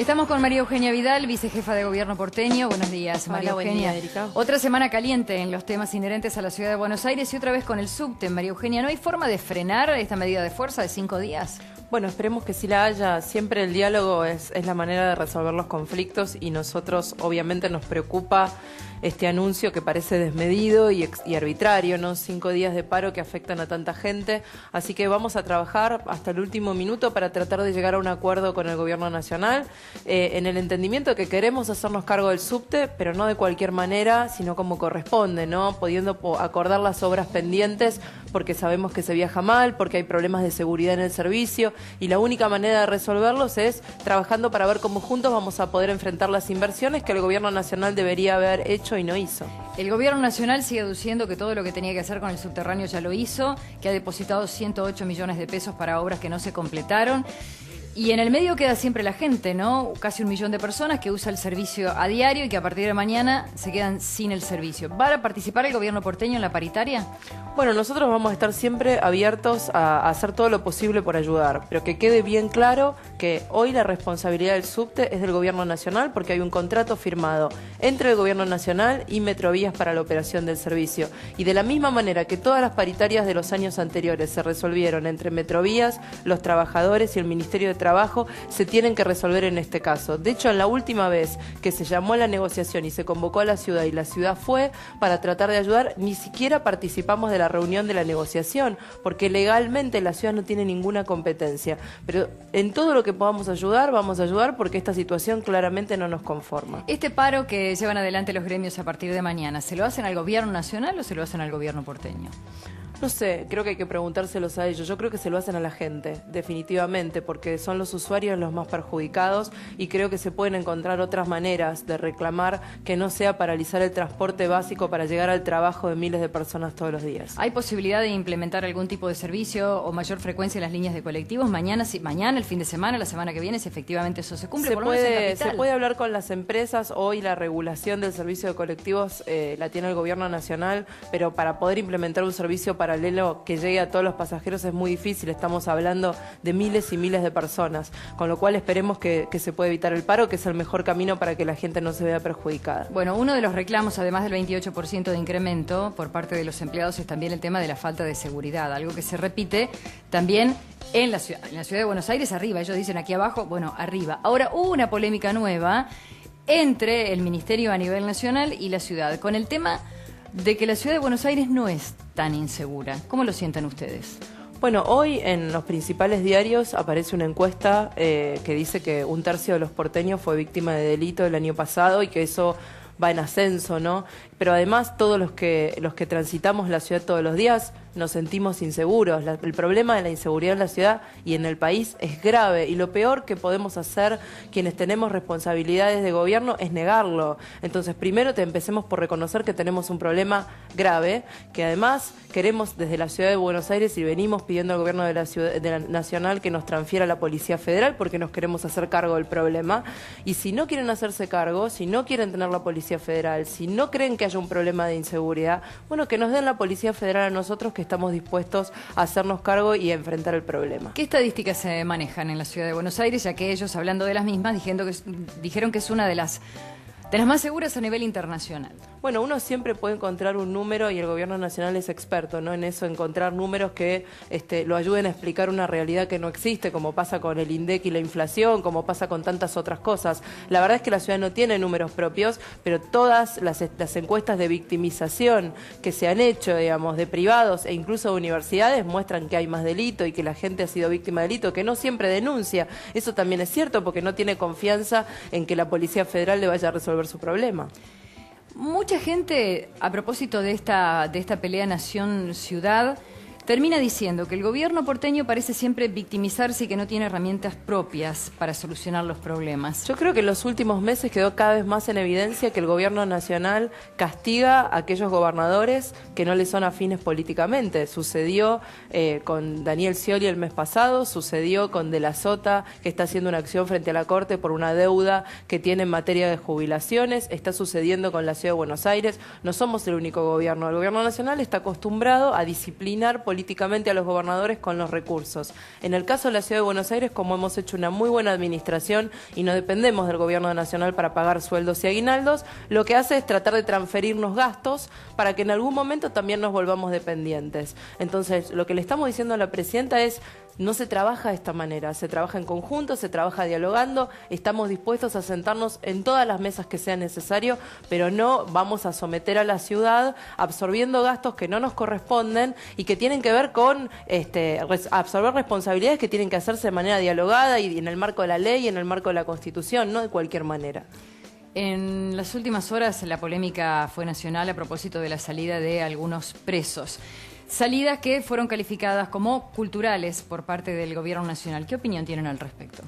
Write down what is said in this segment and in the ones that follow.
Estamos con María Eugenia Vidal, vicejefa de Gobierno porteño. Buenos días, María Hola, Eugenia. buen día, Erika. Otra semana caliente en los temas inherentes a la ciudad de Buenos Aires y otra vez con el subte. María Eugenia, ¿no hay forma de frenar esta medida de fuerza de 5 días? Bueno, esperemos que sí la haya. Siempre el diálogo es la manera de resolver los conflictos y nosotros obviamente nos preocupa este anuncio que parece desmedido y arbitrario, ¿no? 5 días de paro que afectan a tanta gente. Así que vamos a trabajar hasta el último minuto para tratar de llegar a un acuerdo con el Gobierno Nacional en el entendimiento que queremos hacernos cargo del subte, pero no de cualquier manera, sino como corresponde, ¿no? Pudiendo acordar las obras pendientes porque sabemos que se viaja mal, porque hay problemas de seguridad en el servicio y la única manera de resolverlos es trabajando para ver cómo juntos vamos a poder enfrentar las inversiones que el Gobierno Nacional debería haber hecho y no hizo. El Gobierno Nacional sigue aduciendo que todo lo que tenía que hacer con el subterráneo ya lo hizo, que ha depositado 108 millones de pesos para obras que no se completaron. Y en el medio queda siempre la gente, ¿no? Casi 1 millón de personas que usa el servicio a diario y que a partir de mañana se quedan sin el servicio. ¿Va a participar el Gobierno porteño en la paritaria? Bueno, nosotros vamos a estar siempre abiertos a hacer todo lo posible por ayudar, pero que quede bien claro que hoy la responsabilidad del subte es del Gobierno Nacional porque hay un contrato firmado entre el Gobierno Nacional y Metrovías para la operación del servicio. Y de la misma manera que todas las paritarias de los años anteriores se resolvieron entre Metrovías, los trabajadores y el Ministerio de Trabajo, se tienen que resolver en este caso. De hecho, en la última vez que se llamó a la negociación y se convocó a la ciudad y la ciudad fue para tratar de ayudar, ni siquiera participamos de la reunión de la negociación, porque legalmente la ciudad no tiene ninguna competencia. Pero en todo lo que podamos ayudar, vamos a ayudar porque esta situación claramente no nos conforma. Este paro que llevan adelante los gremios a partir de mañana, ¿se lo hacen al Gobierno Nacional o se lo hacen al Gobierno porteño? No sé, creo que hay que preguntárselos a ellos. Yo creo que se lo hacen a la gente, definitivamente, porque son los usuarios los más perjudicados y creo que se pueden encontrar otras maneras de reclamar que no sea paralizar el transporte básico para llegar al trabajo de miles de personas todos los días. ¿Hay posibilidad de implementar algún tipo de servicio o mayor frecuencia en las líneas de colectivos? Mañana, el fin de semana, la semana que viene, si efectivamente eso se cumple. Se puede hablar con las empresas. Hoy la regulación del servicio de colectivos la tiene el Gobierno Nacional, pero para poder implementar un servicio paralelo que llegue a todos los pasajeros es muy difícil. Estamos hablando de miles y miles de personas, con lo cual esperemos que se pueda evitar el paro, que es el mejor camino para que la gente no se vea perjudicada. Bueno, uno de los reclamos, además del 28% de incremento por parte de los empleados, es también el tema de la falta de seguridad, algo que se repite también en la ciudad de Buenos Aires, arriba. Ellos dicen aquí abajo, bueno, arriba. Ahora hubo una polémica nueva entre el Ministerio a nivel nacional y la ciudad, con el tema de que la ciudad de Buenos Aires no es tan insegura. ¿Cómo lo sienten ustedes? Bueno, hoy en los principales diarios aparece una encuesta que dice que 1/3 de los porteños fue víctima de delito el año pasado y que eso va en ascenso, ¿no? Pero además todos los que transitamos la ciudad todos los días nos sentimos inseguros. El problema de la inseguridad en la ciudad y en el país es grave y lo peor que podemos hacer quienes tenemos responsabilidades de gobierno es negarlo. Entonces, primero empecemos por reconocer que tenemos un problema grave, que además queremos desde la ciudad de Buenos Aires y venimos pidiendo al gobierno de la nacional que nos transfiera a la Policía Federal porque nos queremos hacer cargo del problema. Y si no quieren hacerse cargo, si no quieren tener la Policía Federal, si no creen que haya un problema de inseguridad, bueno, que nos den la Policía Federal a nosotros, que estamos dispuestos a hacernos cargo y a enfrentar el problema. ¿Qué estadísticas se manejan en la ciudad de Buenos Aires, ya que ellos, hablando de las mismas, dijeron que es una de las más seguras a nivel internacional? Bueno, uno siempre puede encontrar un número y el Gobierno Nacional es experto, ¿no? En eso, encontrar números que lo ayuden a explicar una realidad que no existe, como pasa con el INDEC y la inflación, como pasa con tantas otras cosas. La verdad es que la ciudad no tiene números propios, pero todas las encuestas de victimización que se han hecho, digamos, de privados e incluso de universidades muestran que hay más delito y que la gente ha sido víctima de delito, que no siempre denuncia. Eso también es cierto porque no tiene confianza en que la Policía Federal le vaya a resolver su problema. Mucha gente, a propósito de esta pelea nación-ciudad, termina diciendo que el gobierno porteño parece siempre victimizarse y que no tiene herramientas propias para solucionar los problemas. Yo creo que en los últimos meses quedó cada vez más en evidencia que el gobierno nacional castiga a aquellos gobernadores que no le son afines políticamente. Sucedió con Daniel Scioli el mes pasado, sucedió con De la Sota, que está haciendo una acción frente a la Corte por una deuda que tiene en materia de jubilaciones, está sucediendo con la Ciudad de Buenos Aires. No somos el único gobierno. El gobierno nacional está acostumbrado a disciplinar políticamente a los gobernadores con los recursos. En el caso de la Ciudad de Buenos Aires, como hemos hecho una muy buena administración y no dependemos del gobierno nacional para pagar sueldos y aguinaldos, lo que hace es tratar de transferirnos gastos para que en algún momento también nos volvamos dependientes. Entonces, lo que le estamos diciendo a la presidenta es: no se trabaja de esta manera, se trabaja en conjunto, se trabaja dialogando, estamos dispuestos a sentarnos en todas las mesas que sea necesario, pero no vamos a someter a la ciudad absorbiendo gastos que no nos corresponden y que tienen que ver con absorber responsabilidades que tienen que hacerse de manera dialogada y en el marco de la ley y en el marco de la Constitución, no de cualquier manera. En las últimas horas la polémica fue nacional a propósito de la salida de algunos presos. Salidas que fueron calificadas como culturales por parte del gobierno nacional. ¿Qué opinión tienen al respecto?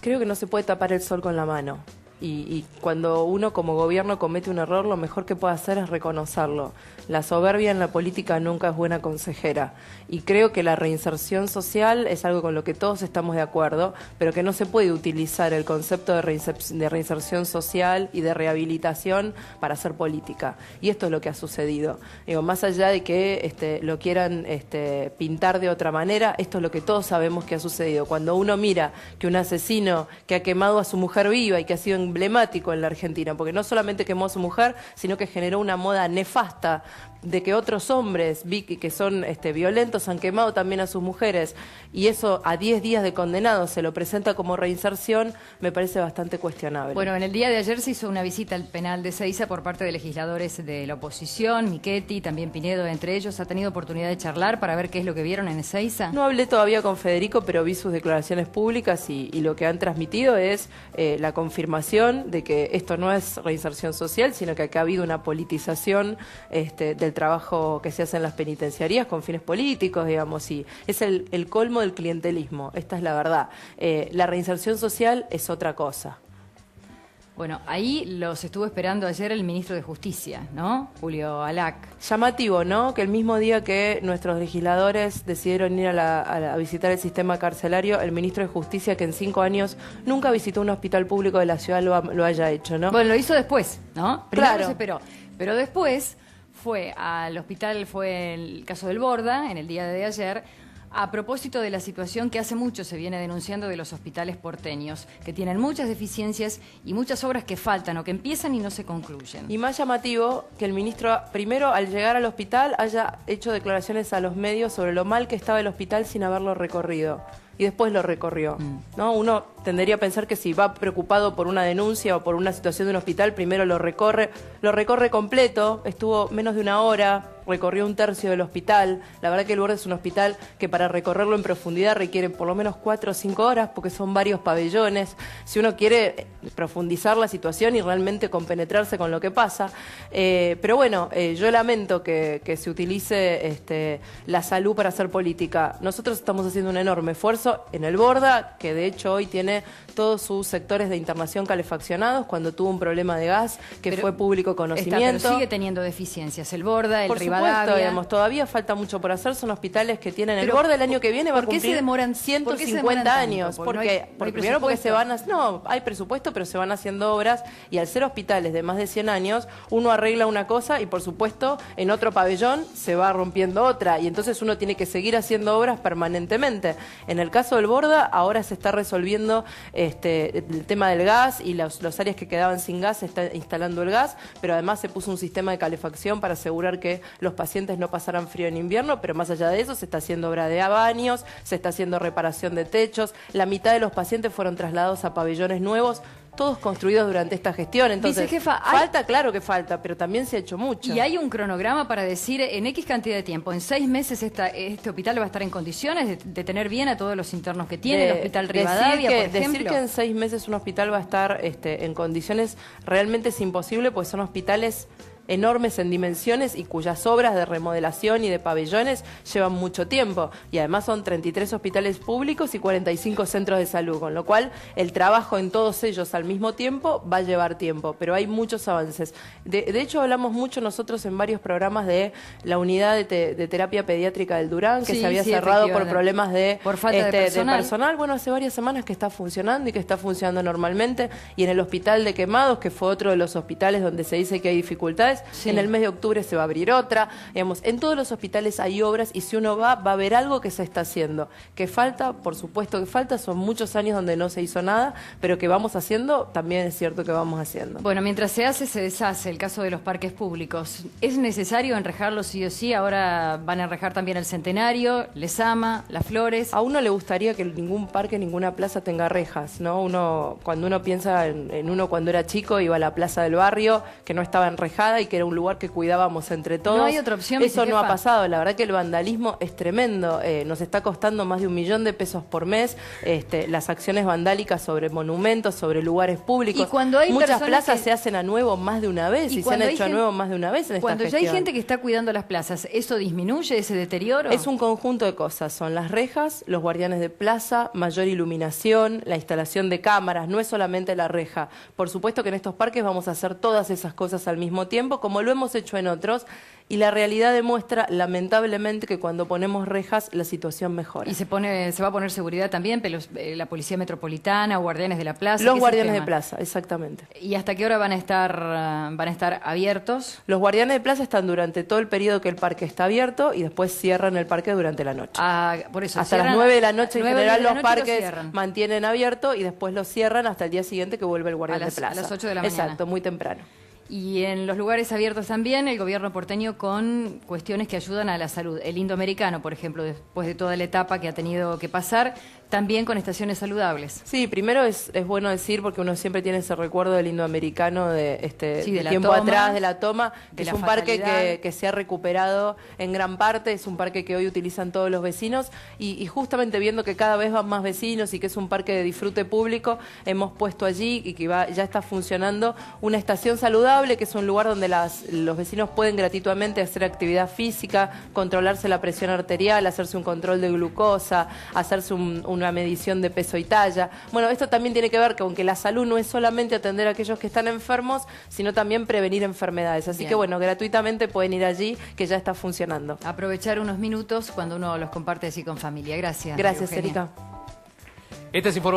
Creo que no se puede tapar el sol con la mano. Y cuando uno como gobierno comete un error, lo mejor que puede hacer es reconocerlo. La soberbia en la política nunca es buena consejera. Y creo que la reinserción social es algo con lo que todos estamos de acuerdo, pero que no se puede utilizar el concepto de reinserción social y de rehabilitación para hacer política. Y esto es lo que ha sucedido. Digo, más allá de que lo quieran pintar de otra manera, esto es lo que todos sabemos que ha sucedido. Cuando uno mira que un asesino que ha quemado a su mujer viva y que ha sido emblemático en la Argentina, porque no solamente quemó a su mujer, sino que generó una moda nefasta de que otros hombres que son violentos han quemado también a sus mujeres, y eso a 10 días de condenado se lo presenta como reinserción, me parece bastante cuestionable. Bueno, en el día de ayer se hizo una visita al penal de Ezeiza por parte de legisladores de la oposición, Michetti, también Pinedo, entre ellos. ¿Ha tenido oportunidad de charlar para ver qué es lo que vieron en Ezeiza? No hablé todavía con Federico, pero vi sus declaraciones públicas y lo que han transmitido es la confirmación de que esto no es reinserción social, sino que acá ha habido una politización del trabajo que se hace en las penitenciarías con fines políticos, digamos, y es el colmo del clientelismo, esta es la verdad. La reinserción social es otra cosa. Bueno, ahí los estuvo esperando ayer el ministro de Justicia, ¿no? Julio Alac. Llamativo, ¿no? Que el mismo día que nuestros legisladores decidieron ir a visitar el sistema carcelario, el ministro de Justicia, que en 5 años nunca visitó un hospital público de la ciudad, lo haya hecho, ¿no? Bueno, lo hizo después, ¿no? Primero Claro. se esperó, pero después fue al hospital, fue el caso del Borda, en el día de ayer, a propósito de la situación que hace mucho se viene denunciando de los hospitales porteños, que tienen muchas deficiencias y muchas obras que faltan o que empiezan y no se concluyen. Y más llamativo que el ministro, primero, al llegar al hospital, haya hecho declaraciones a los medios sobre lo mal que estaba el hospital sin haberlo recorrido. Y después lo recorrió, ¿no? Uno tendería a pensar que si va preocupado por una denuncia o por una situación de un hospital, primero lo recorre completo, estuvo menos de una hora, recorrió un tercio del hospital. La verdad que el Borda es un hospital que para recorrerlo en profundidad requiere por lo menos 4 o 5 horas, porque son varios pabellones. Si uno quiere profundizar la situación y realmente compenetrarse con lo que pasa. Pero bueno, yo lamento que se utilice la salud para hacer política. Nosotros estamos haciendo un enorme esfuerzo en el Borda, que de hecho hoy tiene todos sus sectores de internación calefaccionados cuando tuvo un problema de gas que fue público conocimiento. Pero sigue teniendo deficiencias. El Borda, el por Rivadavia. supuesto, digamos, todavía falta mucho por hacer. Son hospitales que tienen el Borda el año que viene va a cumplir 150 años. Primero porque se van a... No, hay presupuesto, pero se van haciendo obras y al ser hospitales de más de 100 años, uno arregla una cosa y por supuesto en otro pabellón se va rompiendo otra y entonces uno tiene que seguir haciendo obras permanentemente. En el caso del Borda, ahora se está resolviendo el tema del gas y las áreas que quedaban sin gas se está instalando el gas, pero además se puso un sistema de calefacción para asegurar que los pacientes no pasaran frío en invierno, pero más allá de eso se está haciendo obra de baños, se está haciendo reparación de techos, la mitad de los pacientes fueron trasladados a pabellones nuevos, todos construidos durante esta gestión. Entonces, Vicejefa, falta, claro que falta, pero también se ha hecho mucho. Y hay un cronograma para decir en X cantidad de tiempo, en 6 meses este hospital va a estar en condiciones de tener bien a todos los internos que tiene, el Hospital Rivadavia, por ejemplo. Decir que en 6 meses un hospital va a estar en condiciones realmente es imposible, pues son hospitales enormes en dimensiones y cuyas obras de remodelación y de pabellones llevan mucho tiempo. Y además son 33 hospitales públicos y 45 centros de salud, con lo cual el trabajo en todos ellos al mismo tiempo va a llevar tiempo, pero hay muchos avances. De hecho, hablamos mucho nosotros en varios programas de la unidad de terapia pediátrica del Durán, que se había cerrado por problemas por falta de personal. Bueno, hace varias semanas que está funcionando y que está funcionando normalmente. Y en el hospital de Quemados, que fue otro de los hospitales donde se dice que hay dificultades, días, Sí. en el mes de octubre se va a abrir otra. Digamos, en todos los hospitales hay obras y si uno va a ver algo que se está haciendo. Que falta, por supuesto que falta, son muchos años donde no se hizo nada, pero que vamos haciendo, también es cierto que vamos haciendo. Bueno, mientras se hace, se deshace. El caso de los parques públicos. ¿Es necesario enrejarlos sí o sí? Ahora van a enrejar también el Centenario, Lezama, Las Flores. A uno le gustaría que ningún parque, ninguna plaza tenga rejas, ¿no? Cuando uno piensa en uno cuando era chico, iba a la plaza del barrio, que no estaba enrejada y que era un lugar que cuidábamos entre todos. No hay otra opción, Eso no ha vicejefa. pasado. La verdad que el vandalismo es tremendo. Nos está costando más de $1 millón por mes. Las acciones vandálicas sobre monumentos, sobre lugares públicos. Y cuando hay muchas personas plazas que- se hacen a nuevo más de una vez y se han cuando hay hecho a gen- nuevo más de una vez en esta Cuando ya hay gestión. gente que está cuidando las plazas, ¿eso disminuye ese deterioro? Es un conjunto de cosas, son las rejas, los guardianes de plaza, mayor iluminación, la instalación de cámaras, no es solamente la reja. Por supuesto que en estos parques vamos a hacer todas esas cosas al mismo tiempo, como lo hemos hecho en otros, y la realidad demuestra, lamentablemente, que cuando ponemos rejas la situación mejora. Y se va a poner seguridad también, pero la Policía Metropolitana, guardianes de la plaza. Los ¿qué guardianes de sistema? plaza, exactamente. ¿Y hasta qué hora van a estar abiertos? Los guardianes de plaza están durante todo el periodo que el parque está abierto y después cierran el parque durante la noche. Por eso, Hasta las cierran 9 de la noche en 9 de general la los noche parques cierran. mantienen abierto y después lo cierran hasta el día siguiente que vuelve el guardián A las- de plaza. a las 8 de la mañana. Exacto, muy temprano. Y en los lugares abiertos también, el gobierno porteño con cuestiones que ayudan a la salud. El indoamericano, por ejemplo, después de toda la etapa que ha tenido que pasar, también con estaciones saludables. Sí, primero es bueno decir, porque uno siempre tiene ese recuerdo del indoamericano Sí, de de la tiempo toma, atrás, de la toma, que de es la un parque fatalidad. que se ha recuperado en gran parte, es un parque que hoy utilizan todos los vecinos y justamente viendo que cada vez van más vecinos y que es un parque de disfrute público, hemos puesto allí y que ya está funcionando una estación saludable, que es un lugar donde los vecinos pueden gratuitamente hacer actividad física, controlarse la presión arterial, hacerse un control de glucosa, hacerse una medición de peso y talla. Bueno, esto también tiene que ver con que la salud no es solamente atender a aquellos que están enfermos, sino también prevenir enfermedades. Así Bien. que bueno, gratuitamente pueden ir allí, que ya está funcionando. Aprovechar unos minutos cuando uno los comparte así con familia. Gracias. Gracias, Eugenia. Erika. Esta es información.